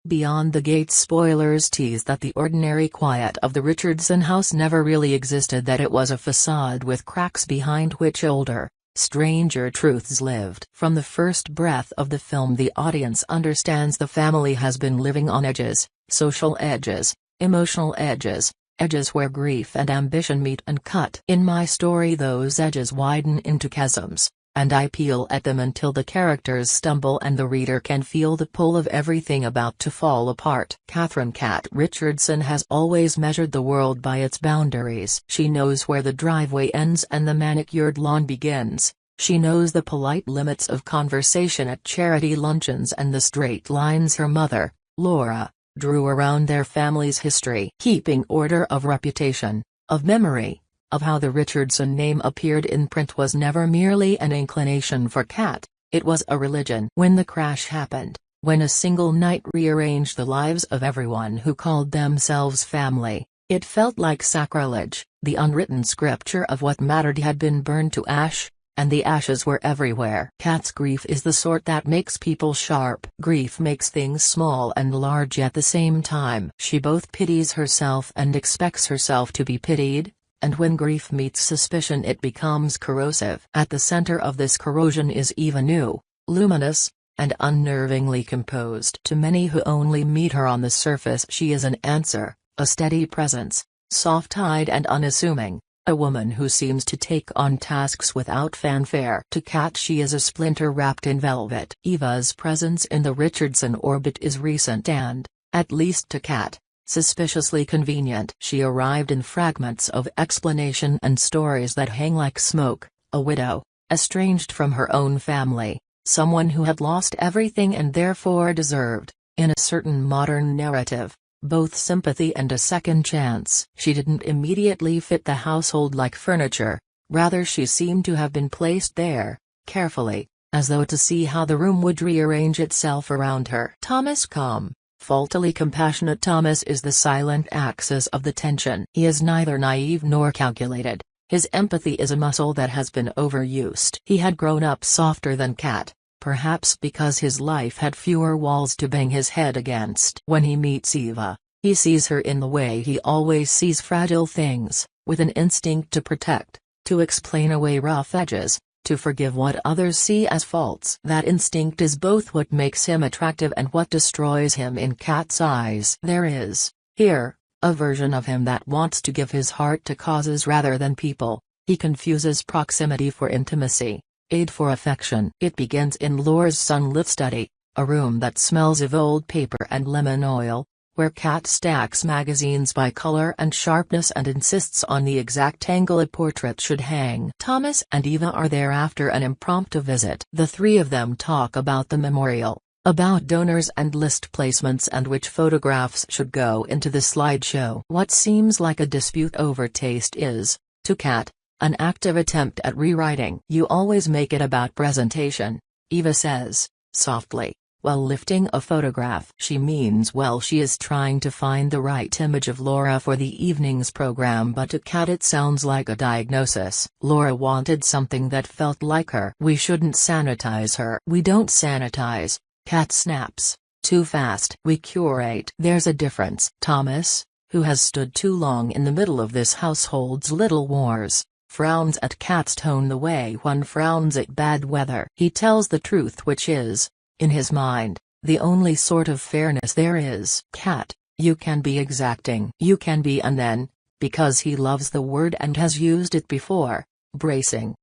Beyond the Gates spoilers tease that the ordinary quiet of the Richardson house never really existed, that it was a facade with cracks behind which older, stranger truths lived. From the first breath of the film, the audience understands the family has been living on edges, social edges, emotional edges, edges where grief and ambition meet and cut. In my story, those edges widen into chasms, and I peel at them until the characters stumble and the reader can feel the pull of everything about to fall apart. Catherine "Cat" Richardson has always measured the world by its boundaries. She knows where the driveway ends and the manicured lawn begins. She knows the polite limits of conversation at charity luncheons and the straight lines her mother, Laura, drew around their family's history. Keeping order of reputation, of memory, of how the Richardson name appeared in print was never merely an inclination for Cat, it was a religion. When the crash happened, when a single night rearranged the lives of everyone who called themselves family, it felt like sacrilege. The unwritten scripture of what mattered had been burned to ash, and the ashes were everywhere. Cat's grief is the sort that makes people sharp. Grief makes things small and large at the same time. She both pities herself and expects herself to be pitied, and when grief meets suspicion it becomes corrosive. At the center of this corrosion is Eva, new, luminous, and unnervingly composed. To many who only meet her on the surface, she is an answer, a steady presence, soft-eyed and unassuming. A woman who seems to take on tasks without fanfare. To Cat, she is a splinter wrapped in velvet. Eva's presence in the Richardson orbit is recent and, at least to Cat, suspiciously convenient. She arrived in fragments of explanation and stories that hang like smoke, a widow, estranged from her own family, someone who had lost everything and therefore deserved, in a certain modern narrative, both sympathy and a second chance. She didn't immediately fit the household like furniture, rather she seemed to have been placed there, carefully, as though to see how the room would rearrange itself around her. Tomas, calm, faultily compassionate. Tomas is the silent axis of the tension. He is neither naive nor calculated. His empathy is a muscle that has been overused. He had grown up softer than Cat, perhaps because his life had fewer walls to bang his head against. When he meets Eva, he sees her in the way he always sees fragile things, with an instinct to protect, to explain away rough edges, to forgive what others see as faults. That instinct is both what makes him attractive and what destroys him in Cat's eyes. There is, here, a version of him that wants to give his heart to causes rather than people. He confuses proximity for intimacy, aid for affection. It begins in Laura's sunlit study, a room that smells of old paper and lemon oil, where Cat stacks magazines by color and sharpness and insists on the exact angle a portrait should hang. Tomas and Eva are there after an impromptu visit. The three of them talk about the memorial, about donors and list placements and which photographs should go into the slideshow. What seems like a dispute over taste is, to Cat, an active attempt at rewriting. "You always make it about presentation," Eva says, softly, while lifting a photograph. She means well. She is trying to find the right image of Laura for the evening's program, but to Cat it sounds like a diagnosis. Laura wanted something that felt like her. "We shouldn't sanitize her." "We don't sanitize," Cat snaps, too fast. "We curate." There's a difference. Tomas, who has stood too long in the middle of this household's little wars, frowns at Cat's tone the way one frowns at bad weather. He tells the truth, which is, in his mind, the only sort of fairness there is. "Cat, you can be exacting." "You can be," and then, because he loves the word and has used it before, bracing.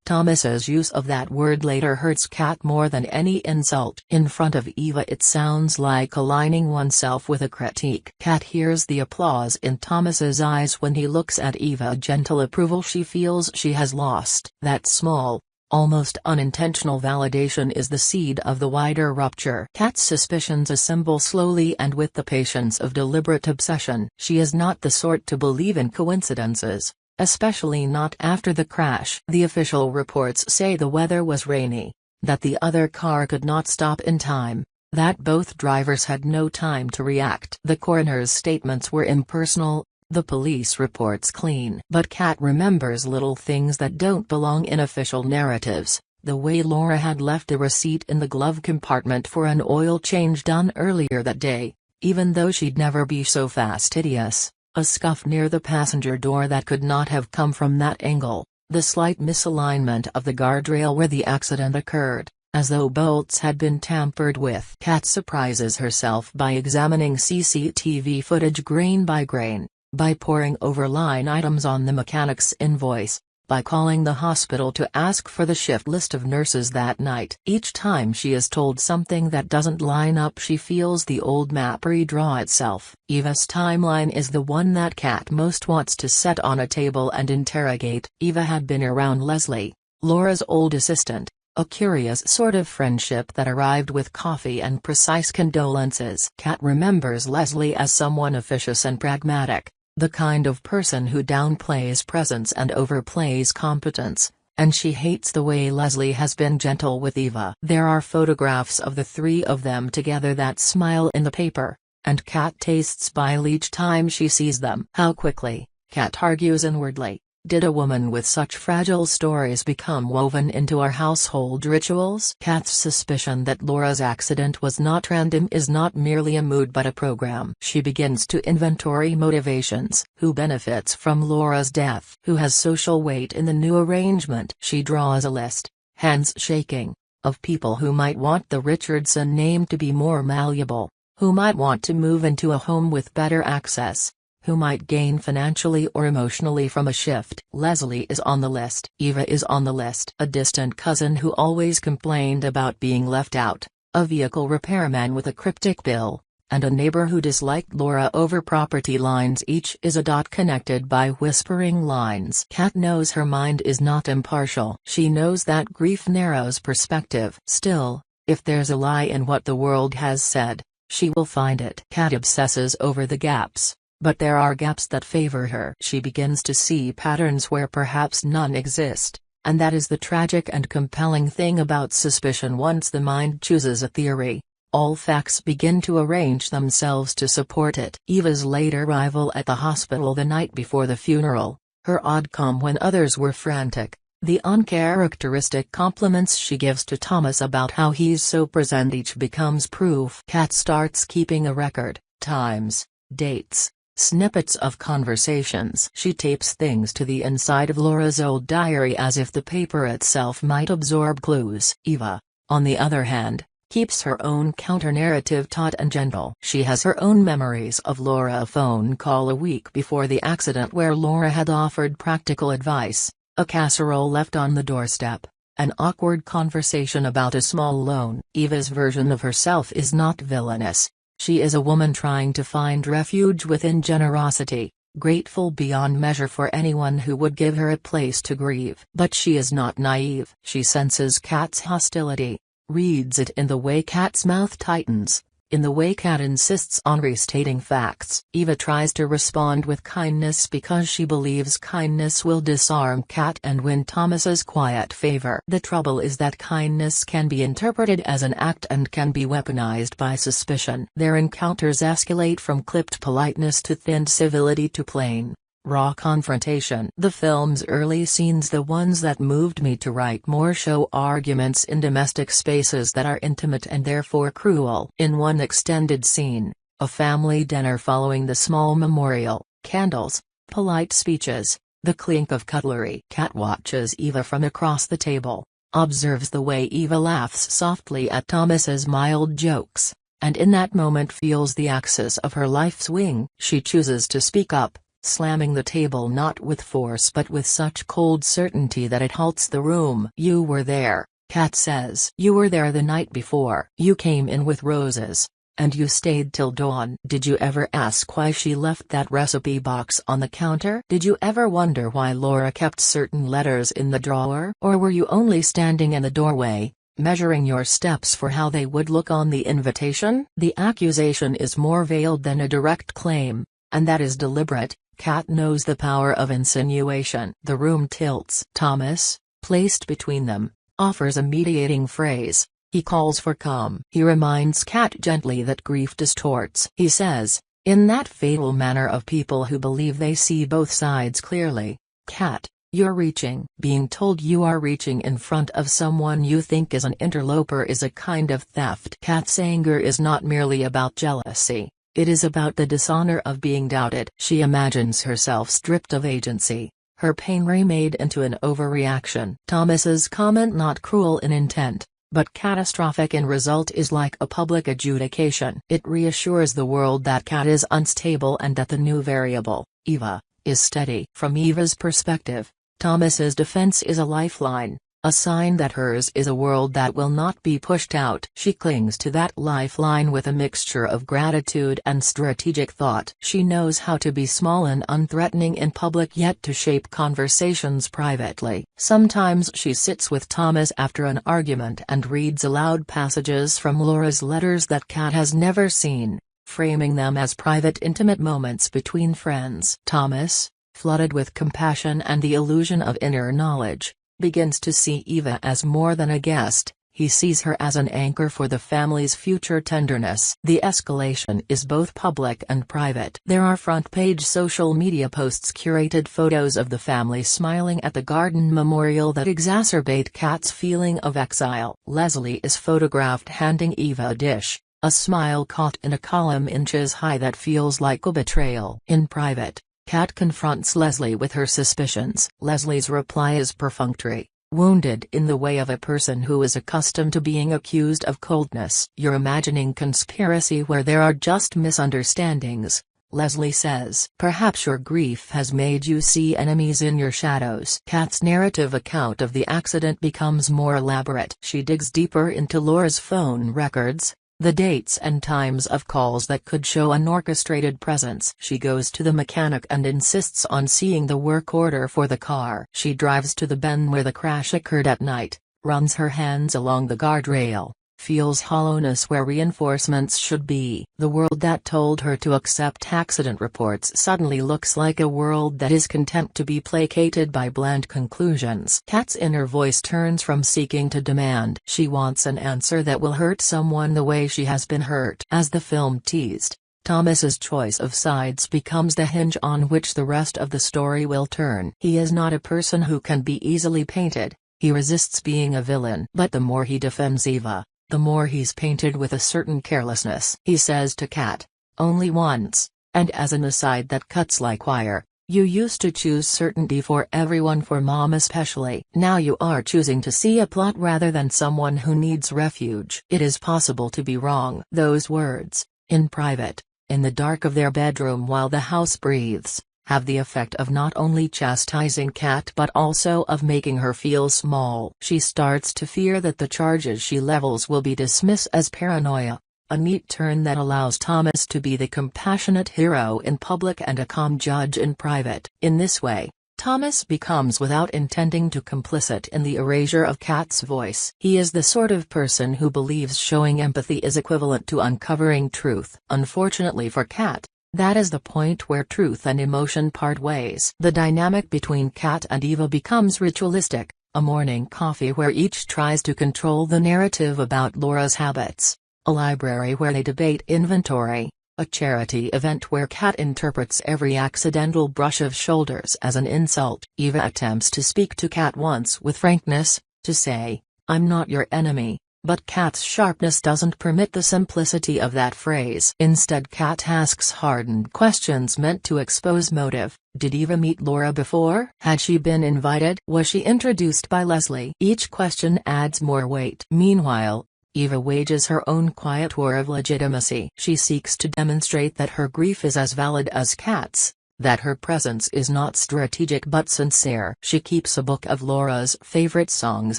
Thomas's use of that word later hurts Cat more than any insult. In front of Eva it sounds like aligning oneself with a critique. Cat hears the applause in Thomas's eyes when he looks at Eva, gentle approval she feels she has lost. That small, almost unintentional validation is the seed of the wider rupture. Cat's suspicions assemble slowly and with the patience of deliberate obsession. She is not the sort to believe in coincidences, especially not after the crash. The official reports say the weather was rainy, that the other car could not stop in time, that both drivers had no time to react. The coroner's statements were impersonal, the police reports clean. But Cat remembers little things that don't belong in official narratives. The way Laura had left a receipt in the glove compartment for an oil change done earlier that day, even though she'd never be so fastidious. A scuff near the passenger door that could not have come from that angle, the slight misalignment of the guardrail where the accident occurred, as though bolts had been tampered with. Kat surprises herself by examining CCTV footage grain by grain, by poring over line items on the mechanic's invoice, by calling the hospital to ask for the shift list of nurses that night. Each time she is told something that doesn't line up, she feels the old map redraw itself. Eva's timeline is the one that Kat most wants to set on a table and interrogate. Eva had been around Leslie, Laura's old assistant, a curious sort of friendship that arrived with coffee and precise condolences. Kat remembers Leslie as someone officious and pragmatic, the kind of person who downplays presence and overplays competence, and she hates the way Leslie has been gentle with Eva. There are photographs of the three of them together that smile in the paper, and Kat tastes bile each time she sees them. How quickly, Kat argues inwardly, did a woman with such fragile stories become woven into our household rituals? Kat's suspicion that Laura's accident was not random is not merely a mood but a program. She begins to inventory motivations. Who benefits from Laura's death? Who has social weight in the new arrangement? She draws a list, hands shaking, of people who might want the Richardson name to be more malleable, who might want to move into a home with better access, who might gain financially or emotionally from a shift. Leslie is on the list. Eva is on the list. A distant cousin who always complained about being left out, a vehicle repairman with a cryptic bill, and a neighbor who disliked Laura over property lines. Each is a dot connected by whispering lines. Kat knows her mind is not impartial. She knows that grief narrows perspective. Still, if there's a lie in what the world has said, she will find it. Kat obsesses over the gaps. But there are gaps that favor her. She begins to see patterns where perhaps none exist, and that is the tragic and compelling thing about suspicion. Once the mind chooses a theory, all facts begin to arrange themselves to support it. Eva's late arrival at the hospital the night before the funeral, her odd calm when others were frantic, the uncharacteristic compliments she gives to Tomas about how he's so present, each becomes proof. Kat starts keeping a record, times, dates, snippets of conversations. She tapes things to the inside of Laura's old diary as if the paper itself might absorb clues. Eva, on the other hand, keeps her own counter-narrative taut and gentle. She has her own memories of Laura, a phone call a week before the accident where Laura had offered practical advice, a casserole left on the doorstep, an awkward conversation about a small loan. Eva's version of herself is not villainous. She is a woman trying to find refuge within generosity, grateful beyond measure for anyone who would give her a place to grieve. But she is not naive. She senses Kat's hostility, reads it in the way Kat's mouth tightens, in the way Kat insists on restating facts. Eva tries to respond with kindness because she believes kindness will disarm Kat and win Tomas's quiet favor. The trouble is that kindness can be interpreted as an act and can be weaponized by suspicion. Their encounters escalate from clipped politeness to thinned civility to plain, raw confrontation. The film's early scenes, the ones that moved me to write more, show arguments in domestic spaces that are intimate and therefore cruel. In one extended scene, a family dinner following the small memorial, candles, polite speeches, the clink of cutlery. Kat watches Eva from across the table, observes the way Eva laughs softly at Tomas's mild jokes, and in that moment feels the axis of her life swing. She chooses to speak up, slamming the table not with force but with such cold certainty that it halts the room. "You were there," Kat says. "You were there the night before. You came in with roses, and you stayed till dawn. Did you ever ask why she left that recipe box on the counter? Did you ever wonder why Laura kept certain letters in the drawer? Or were you only standing in the doorway, measuring your steps for how they would look on the invitation?" The accusation is more veiled than a direct claim, and that is deliberate. Kat knows the power of insinuation. The room tilts. Tomas, placed between them, offers a mediating phrase. He calls for calm. He reminds Kat gently that grief distorts. He says, in that fatal manner of people who believe they see both sides clearly, "Kat, You're reaching. Being told you are reaching in front of someone you think is an interloper is a kind of theft. Kat's anger is not merely about jealousy, it is about the dishonor of being doubted. She imagines herself stripped of agency, her pain remade into an overreaction. Thomas's comment, not cruel in intent, but catastrophic in result, is like a public adjudication. It reassures the world that Kat is unstable and that the new variable, Eva, is steady. From Eva's perspective, Thomas's defense is a lifeline, a sign that hers is a world that will not be pushed out. She clings to that lifeline with a mixture of gratitude and strategic thought. She knows how to be small and unthreatening in public, yet to shape conversations privately. Sometimes she sits with Thomas after an argument and reads aloud passages from Laura's letters that Kat has never seen, framing them as private, intimate moments between friends. Thomas, flooded with compassion and the illusion of inner knowledge, begins to see Eva as more than a guest. He sees her as an anchor for the family's future tenderness. The escalation is both public and private. There are front-page social media posts, curated photos of the family smiling at the garden memorial that exacerbate Kat's feeling of exile. Leslie is photographed handing Eva a dish, a smile caught in a column inches high that feels like a betrayal. In private, Kat confronts Leslie with her suspicions. Leslie's reply is perfunctory, wounded in the way of a person who is accustomed to being accused of coldness. "You're imagining conspiracy where there are just misunderstandings," Leslie says. "Perhaps your grief has made you see enemies in your shadows." Kat's narrative account of the accident becomes more elaborate. She digs deeper into Laura's phone records, the dates and times of calls that could show an orchestrated presence. She goes to the mechanic and insists on seeing the work order for the car. She drives to the bend where the crash occurred at night, runs her hands along the guardrail, feels hollowness where reinforcements should be. The world that told her to accept accident reports suddenly looks like a world that is content to be placated by bland conclusions. Kat's inner voice turns from seeking to demand. She wants an answer that will hurt someone the way she has been hurt. As the film teased, Thomas's choice of sides becomes the hinge on which the rest of the story will turn. He is not a person who can be easily painted. He resists being a villain. But the more he defends Eva, the more he's painted with a certain carelessness. He says to Kat, only once, and as an aside that cuts like wire, "You used to choose certainty for everyone, for Mom especially. Now you are choosing to see a plot rather than someone who needs refuge." It is possible to be wrong. Those words, in private, in the dark of their bedroom while the house breathes, have the effect of not only chastising Kat but also of making her feel small. She starts to fear that the charges she levels will be dismissed as paranoia, a neat turn that allows Thomas to be the compassionate hero in public and a calm judge in private. In this way, Thomas becomes, without intending to, complicit in the erasure of Kat's voice. He is the sort of person who believes showing empathy is equivalent to uncovering truth. Unfortunately for Kat, that is the point where truth and emotion part ways. The dynamic between Kat and Eva becomes ritualistic, a morning coffee where each tries to control the narrative about Laura's habits, a library where they debate inventory, a charity event where Kat interprets every accidental brush of shoulders as an insult. Eva attempts to speak to Kat once with frankness, to say, "I'm not your enemy." But Kat's sharpness doesn't permit the simplicity of that phrase. Instead, Kat asks hardened questions meant to expose motive. Did Eva meet Laura before? Had she been invited? Was she introduced by Leslie? Each question adds more weight. Meanwhile, Eva wages her own quiet war of legitimacy. She seeks to demonstrate that her grief is as valid as Kat's, that her presence is not strategic but sincere. She keeps a book of Laura's favorite songs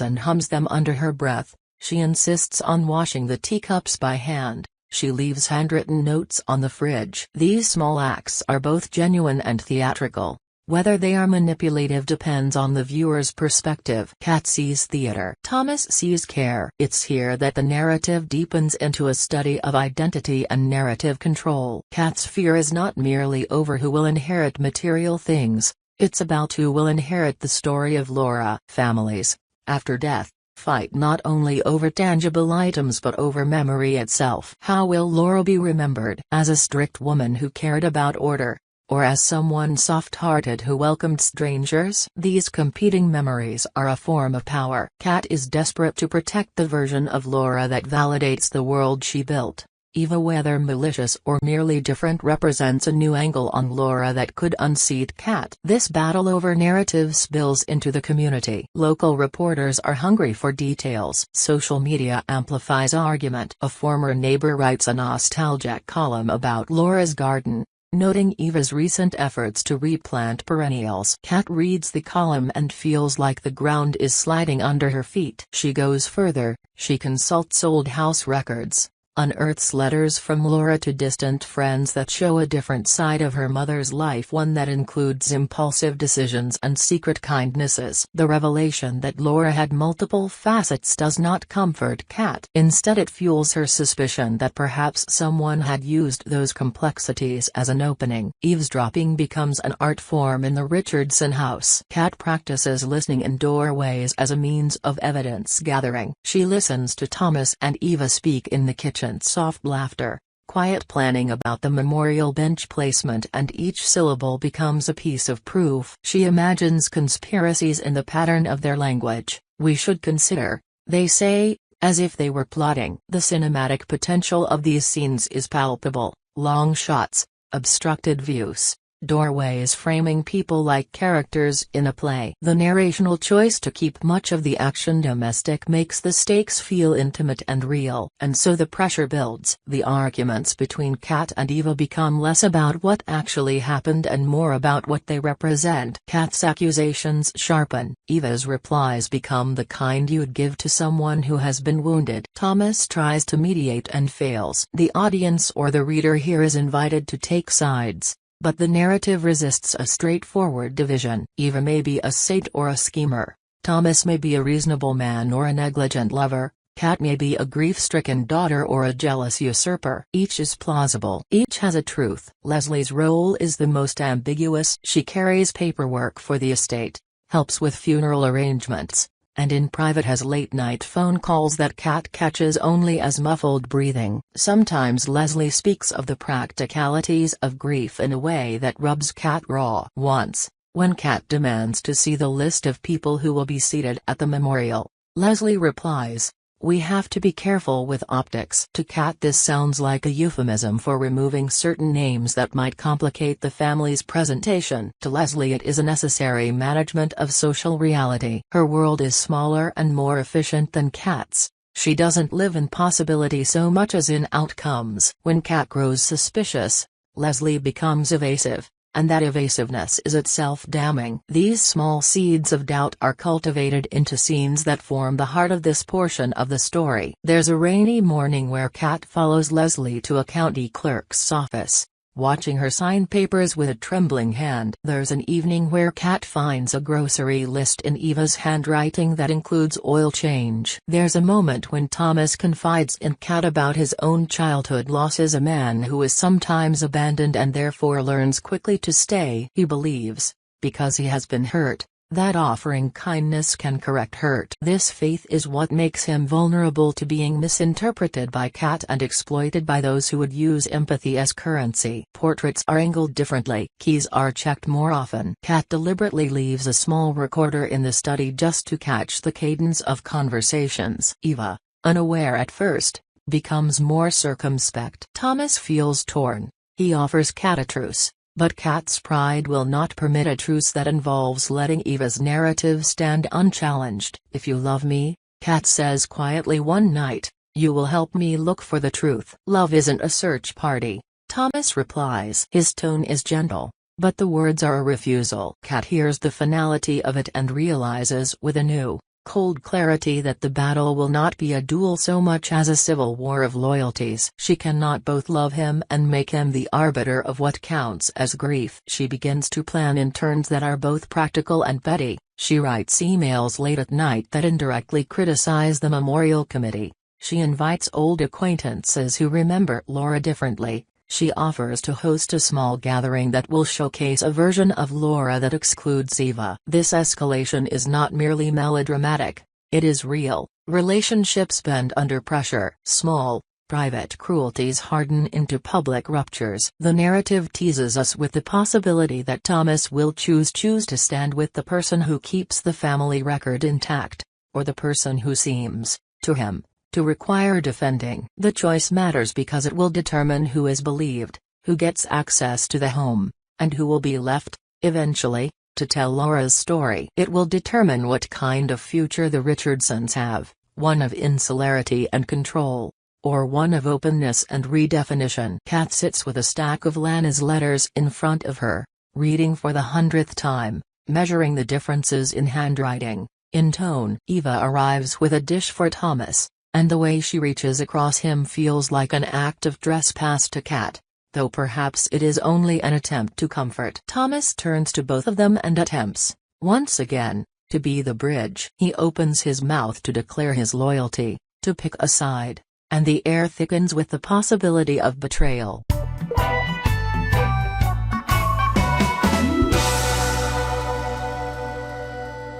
and hums them under her breath. She insists on washing the teacups by hand. She leaves handwritten notes on the fridge. These small acts are both genuine and theatrical. Whether they are manipulative depends on the viewer's perspective. Kat sees theater. Thomas sees care. It's here that the narrative deepens into a study of identity and narrative control. Kat's fear is not merely over who will inherit material things, it's about who will inherit the story of Laura. Families, after death, fight not only over tangible items but over memory itself. How will Laura be remembered? As a strict woman who cared about order, or as someone soft-hearted who welcomed strangers? These competing memories are a form of power. Kat is desperate to protect the version of Laura that validates the world she built. Eva, whether malicious or merely different, represents a new angle on Laura that could unseat Kat. This battle over narrative spills into the community. Local reporters are hungry for details. Social media amplifies argument. A former neighbor writes a nostalgic column about Laura's garden, noting Eva's recent efforts to replant perennials. Kat reads the column and feels like the ground is sliding under her feet. She goes further. She consults old house records, unearths letters from Laura to distant friends that show a different side of her mother's life, one that includes impulsive decisions and secret kindnesses. The revelation that Laura had multiple facets does not comfort Kat. Instead, it fuels her suspicion that perhaps someone had used those complexities as an opening. Eavesdropping becomes an art form in the Richardson house. Kat practices listening in doorways as a means of evidence gathering. She listens to Thomas and Eva speak in the kitchen. Soft laughter, quiet planning about the memorial bench placement, and each syllable becomes a piece of proof. She imagines conspiracies in the pattern of their language. "We should consider," they say, as if they were plotting. The cinematic potential of these scenes is palpable. Long shots, obstructed views, doorways framing people like characters in a play. The narrational choice to keep much of the action domestic makes the stakes feel intimate and real. And so the pressure builds. The arguments between Kat and Eva become less about what actually happened and more about what they represent. Kat's accusations sharpen. Eva's replies become the kind you'd give to someone who has been wounded. Thomas tries to mediate and fails. The audience or the reader here is invited to take sides, but the narrative resists a straightforward division. Eva may be a sage or a schemer. Thomas may be a reasonable man or a negligent lover. Kat may be a grief-stricken daughter or a jealous usurper. Each is plausible. Each has a truth. Leslie's role is the most ambiguous. She carries paperwork for the estate, helps with funeral arrangements, and in private has late-night phone calls that Kat catches only as muffled breathing. Sometimes Leslie speaks of the practicalities of grief in a way that rubs Kat raw. Once, when Kat demands to see the list of people who will be seated at the memorial, Leslie replies, "We have to be careful with optics." To Kat, this sounds like a euphemism for removing certain names that might complicate the family's presentation. To Leslie, it is a necessary management of social reality. Her world is smaller and more efficient than Kat's. She doesn't live in possibility so much as in outcomes. When Kat grows suspicious, Leslie becomes evasive, and that evasiveness is itself damning. These small seeds of doubt are cultivated into scenes that form the heart of this portion of the story. There's a rainy morning where Kat follows Leslie to a county clerk's office, watching her sign papers with a trembling hand. There's an evening where Kat finds a grocery list in Eva's handwriting that includes oil change. There's a moment when Thomas confides in Kat about his own childhood losses, a man who is sometimes abandoned and therefore learns quickly to stay. He believes, because he has been hurt, that offering kindness can correct hurt. This faith is what makes him vulnerable to being misinterpreted by Kat and exploited by those who would use empathy as currency. Portraits are angled differently. Keys are checked more often. Kat deliberately leaves a small recorder in the study just to catch the cadence of conversations. Eva, unaware at first, becomes more circumspect. Thomas feels torn. He offers Kat a truce, but Kat's pride will not permit a truce that involves letting Eva's narrative stand unchallenged. "If you love me," Kat says quietly one night, "you will help me look for the truth." "Love isn't a search party," Thomas replies. His tone is gentle, but the words are a refusal. Kat hears the finality of it and realizes with a new, cold clarity that the battle will not be a duel so much as a civil war of loyalties. She cannot both love him and make him the arbiter of what counts as grief. She begins to plan in terms that are both practical and petty. She writes emails late at night that indirectly criticize the memorial committee. She invites old acquaintances who remember Laura differently. She offers to host a small gathering that will showcase a version of Laura that excludes Eva. This escalation is not merely melodramatic, it is real. Relationships bend under pressure. Small, private cruelties harden into public ruptures. The narrative teases us with the possibility that Thomas will choose to stand with the person who keeps the family record intact, or the person who seems, to him, to require defending. The choice matters because it will determine who is believed, who gets access to the home, and who will be left, eventually, to tell Laura's story. It will determine what kind of future the Richardsons have, one of insularity and control, or one of openness and redefinition. Kat sits with a stack of Lana's letters in front of her, reading for the 100th time, measuring the differences in handwriting, in tone. Eva arrives with a dish for Thomas, and the way she reaches across him feels like an act of trespass to Kat, though perhaps it is only an attempt to comfort. Thomas turns to both of them and attempts, once again, to be the bridge. He opens his mouth to declare his loyalty, to pick a side, and the air thickens with the possibility of betrayal.